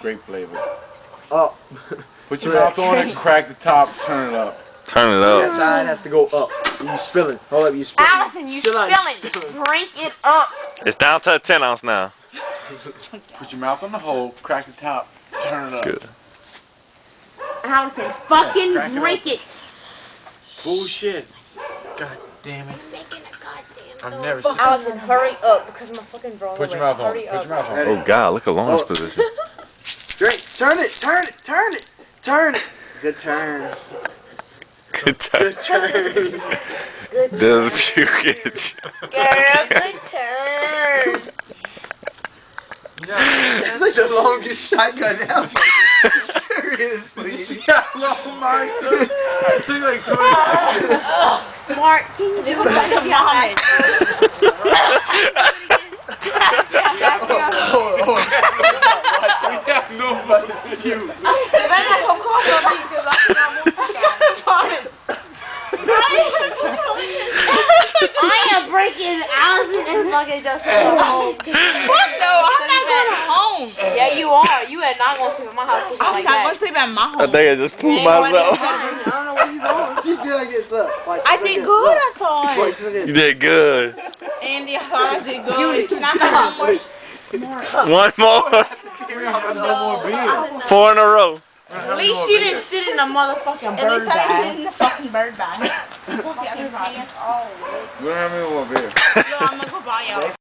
Grape flavor. Up. Put your mouth on it, crack the top, turn it up. Turn it up. That side has to go up. So you spilling. Hold up, you spilling. Allyson, you spilling. Drink it up. It's down to a 10 ounce now. Put your mouth on the hole, crack the top, turn it up. Good. Allyson, fucking crack it drink it. Bullshit. God damn it. I'm making a goddamn I've never seen. Allyson, hurry up because my fucking bro. Put your mouth on. Put your mouth on. Oh God, look at Lauren's position. Drink. Turn it. Turn it. Turn it. Turn it. Good turn. Good time. Good turn. Does pukage. Girl, good turn. It's like the longest shotgun ever. Seriously. See how long mine took? It took like 20 seconds. Mark, can you do it? Vomit. We have no fucking excuse. I am breaking Allyson and fucking just home. Fuck no, I'm not going home. Yeah, you are. You are not going to sleep at my house sleeping I'm like not that. going to sleep at my home. I think I just pooped myself. I don't know where you going. She did like this. Look. Watch, I look did this, good, look. I thought. Watch, look at You this. did good. Andy, I thought I did good. Can I have One more. We don't have no more beer. 4 in a row. At least you didn't sit in a motherfucking At least bird I didn't sit bag. in the fucking bird bag. Fuck everybody. We don't have any more beer. Yo, I'm gonna go buy y'all.